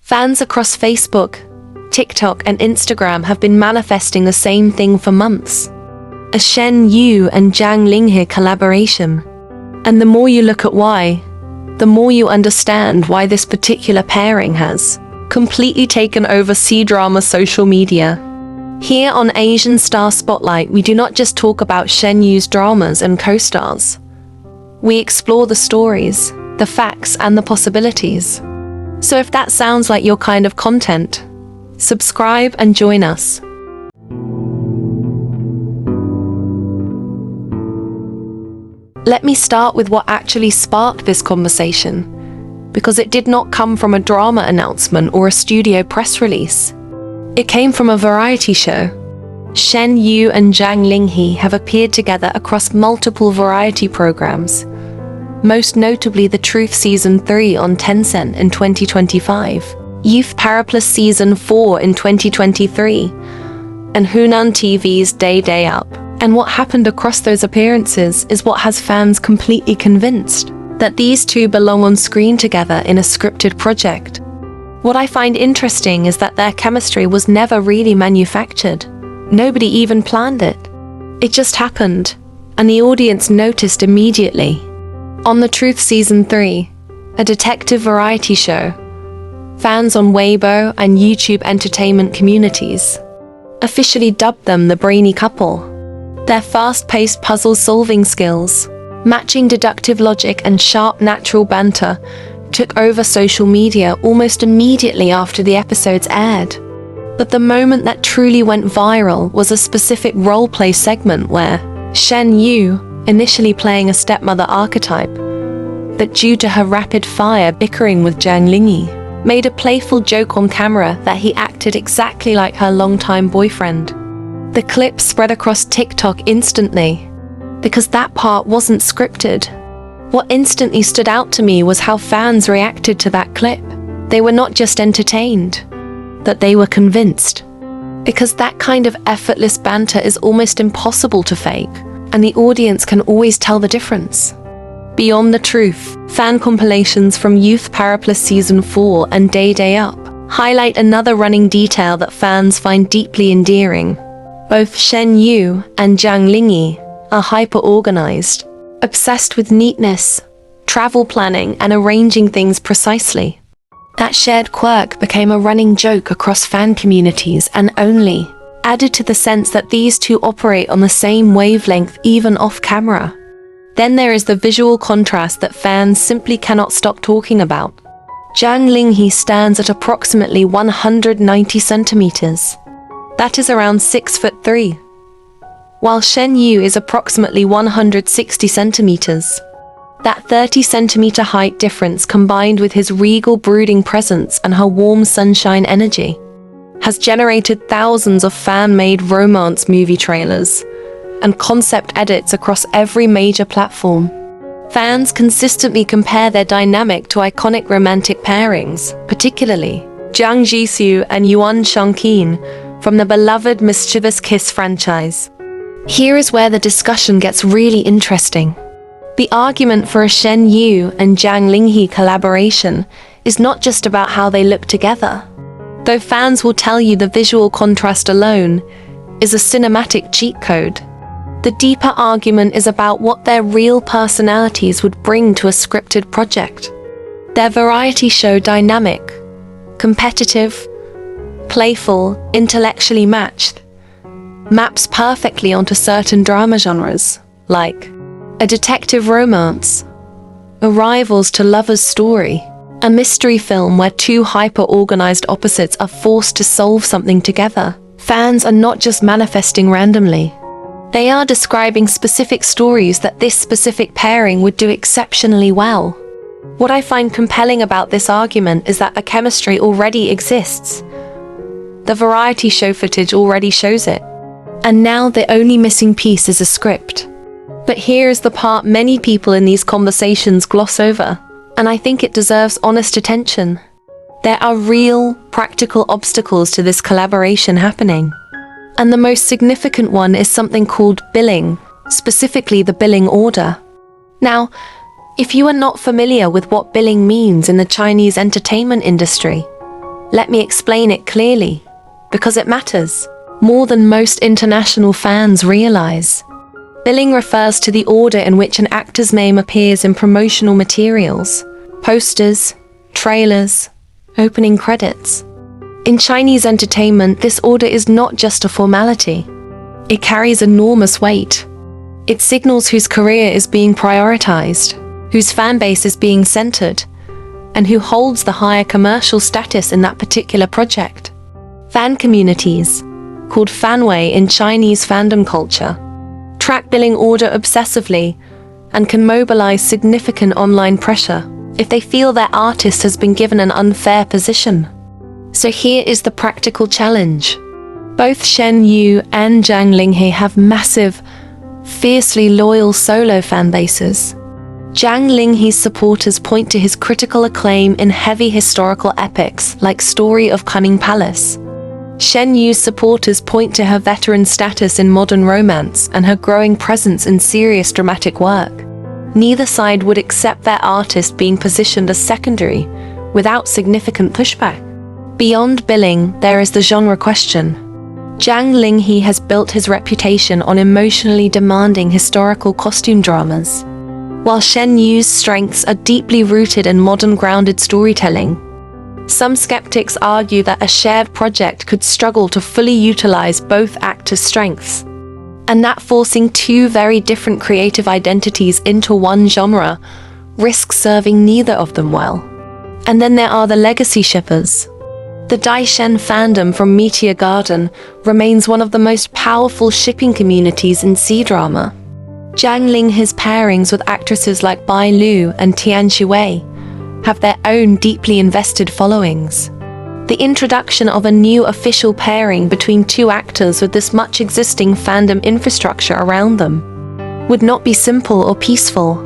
Fans across Facebook, TikTok, and Instagram have been manifesting the same thing for months. A Shen Yue and Zhang Linghe collaboration. And the more you look at why, the more you understand why this particular pairing has completely taken over C-drama social media. Here on Asian Star Spotlight, we do not just talk about Shen Yue's dramas and co-stars. We explore the stories, the facts, and the possibilities. So if that sounds like your kind of content, subscribe and join us. Let me start with what actually sparked this conversation, because it did not come from a drama announcement or a studio press release. It came from a variety show. Shen Yue and Zhang Linghe have appeared together across multiple variety programs, most notably The Truth Season 3 on Tencent in 2025, Youth Periplous Season 4 in 2023, and Hunan TV's Day Up. And what happened across those appearances is what has fans completely convinced that these two belong on screen together in a scripted project. What I find interesting is that their chemistry was never really manufactured. Nobody even planned it. It just happened, and the audience noticed immediately. On The Truth Season 3, a detective variety show, fans on Weibo and YouTube entertainment communities officially dubbed them the brainy couple. Their fast-paced puzzle-solving skills, matching deductive logic and sharp natural banter took over social media almost immediately after the episodes aired. But the moment that truly went viral was a specific role-play segment where Shen Yue, initially playing a stepmother archetype, but due to her rapid-fire bickering with Zhang Linghe, made a playful joke on camera that he acted exactly like her longtime boyfriend. The clip spread across TikTok instantly, because that part wasn't scripted. What instantly stood out to me was how fans reacted to that clip. They were not just entertained, that they were convinced. Because that kind of effortless banter is almost impossible to fake, and the audience can always tell the difference. Beyond the truth, fan compilations from Youth Periplous Season 4 and Day Up highlight another running detail that fans find deeply endearing. Both Shen Yue and Zhang Linghe are hyper-organized, obsessed with neatness, travel planning, and arranging things precisely. That shared quirk became a running joke across fan communities and only added to the sense that these two operate on the same wavelength even off-camera. Then there is the visual contrast that fans simply cannot stop talking about. Zhang Linghe stands at approximately 190 centimeters. That is around 6'3", while Shen Yue is approximately 160 centimeters. That 30-centimeter height difference, combined with his regal brooding presence and her warm sunshine energy, has generated thousands of fan-made romance movie trailers and concept edits across every major platform. Fans consistently compare their dynamic to iconic romantic pairings, particularly Zhang Jisoo and Yuan Shangqin from the beloved Mischievous Kiss franchise. Here is where the discussion gets really interesting. The argument for a Shen Yue and Zhang Linghe collaboration is not just about how they look together. Though fans will tell you the visual contrast alone is a cinematic cheat code, the deeper argument is about what their real personalities would bring to a scripted project. Their variety show dynamic, competitive, playful, intellectually matched, maps perfectly onto certain drama genres, like a detective romance, a rivals to lovers story, a mystery film where two hyper-organized opposites are forced to solve something together. Fans are not just manifesting randomly. They are describing specific stories that this specific pairing would do exceptionally well. What I find compelling about this argument is that a chemistry already exists. The variety show footage already shows it. And now the only missing piece is a script. But here is the part many people in these conversations gloss over, and I think it deserves honest attention. There are real, practical obstacles to this collaboration happening. And the most significant one is something called billing, specifically the billing order. Now, if you are not familiar with what billing means in the Chinese entertainment industry, Let me explain it clearly, because it matters more than most international fans realize. Billing refers to the order in which an actor's name appears in promotional materials, posters, trailers, opening credits. In Chinese entertainment, this order is not just a formality. It carries enormous weight. It signals whose career is being prioritized, whose fanbase is being centered, and who holds the higher commercial status in that particular project. Fan communities, called fanwei in Chinese fandom culture, track billing order obsessively and can mobilize significant online pressure if they feel their artist has been given an unfair position. So here is the practical challenge. Both Shen Yue and Zhang Linghe have massive, fiercely loyal solo fan bases. Zhang Linghe's supporters point to his critical acclaim in heavy historical epics like Story of Cunning Palace. Shen Yue's supporters point to her veteran status in modern romance and her growing presence in serious dramatic work. Neither side would accept their artist being positioned as secondary without significant pushback. Beyond billing, there is the genre question. Zhang Linghe has built his reputation on emotionally demanding historical costume dramas, while Shen Yue's strengths are deeply rooted in modern grounded storytelling. Some skeptics argue that a shared project could struggle to fully utilize both actors' strengths, and that forcing two very different creative identities into one genre risks serving neither of them well. And then there are the legacy shippers. The Daishen fandom from Meteor Garden remains one of the most powerful shipping communities in C-drama. Zhang Linghe's pairings with actresses like Bai Lu and Tian Shui have their own deeply invested followings. The introduction of a new official pairing between two actors with this much existing fandom infrastructure around them would not be simple or peaceful.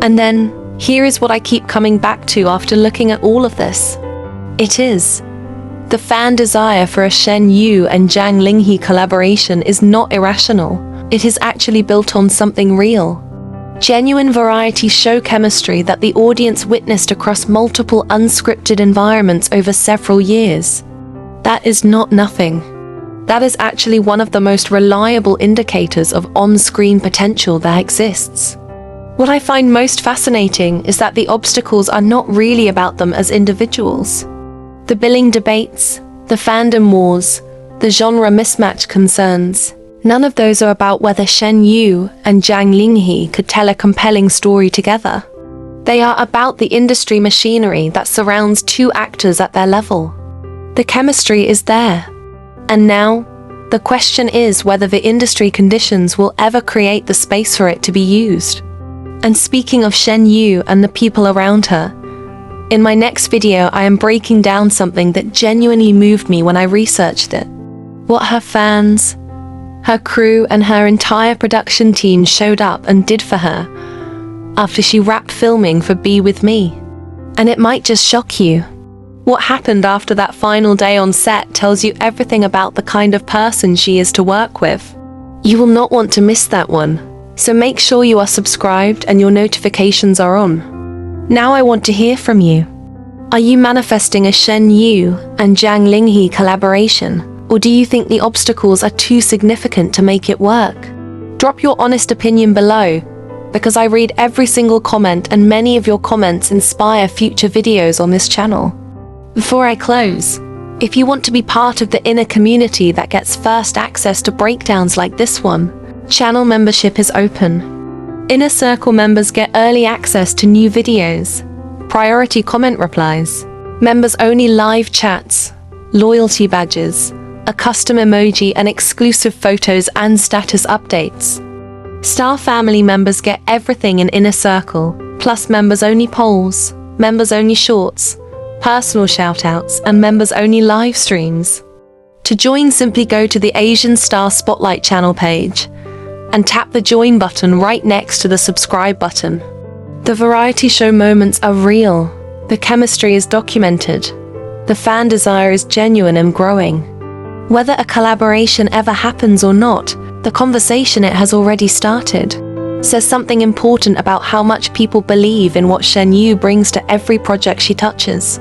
And then, here is what I keep coming back to after looking at all of this. It is. The fan desire for a Shen Yue and Zhang Linghe collaboration is not irrational. It is actually built on something real. Genuine variety show chemistry that the audience witnessed across multiple unscripted environments over several years. That is not nothing. That is actually one of the most reliable indicators of on-screen potential that exists. What I find most fascinating is that the obstacles are not really about them as individuals. The billing debates, the fandom wars, the genre mismatch concerns, none of those are about whether Shen Yue and Zhang Linghe could tell a compelling story together. They are about the industry machinery that surrounds two actors at their level. The chemistry is there. And now, the question is whether the industry conditions will ever create the space for it to be used. And speaking of Shen Yue and the people around her, in my next video I am breaking down something that genuinely moved me when I researched it. What her fans, her crew and her entire production team showed up and did for her after she wrapped filming for Be With Me. And it might just shock you. What happened after that final day on set tells you everything about the kind of person she is to work with. You will not want to miss that one, so make sure you are subscribed and your notifications are on. Now I want to hear from you. Are you manifesting a Shen Yue and Zhang Linghe collaboration? Or do you think the obstacles are too significant to make it work? Drop your honest opinion below, because I read every single comment and many of your comments inspire future videos on this channel. Before I close, if you want to be part of the inner community that gets first access to breakdowns like this one, channel membership is open. Inner Circle members get early access to new videos, priority comment replies, members-only live chats, loyalty badges, a custom emoji and exclusive photos and status updates. Star family members get everything in Inner Circle, plus members-only polls, members-only shorts, personal shoutouts, and members-only live streams. To join, simply go to the Asian Star Spotlight channel page and tap the join button right next to the subscribe button. The variety show moments are real, the chemistry is documented, the fan desire is genuine and growing. Whether a collaboration ever happens or not, the conversation it has already started says something important about how much people believe in what Shen Yue brings to every project she touches.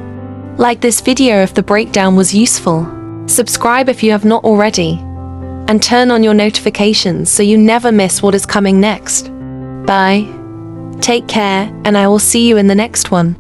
Like this video if the breakdown was useful. Subscribe if you have not already. And turn on your notifications so you never miss what is coming next. Bye. Take care, and I will see you in the next one.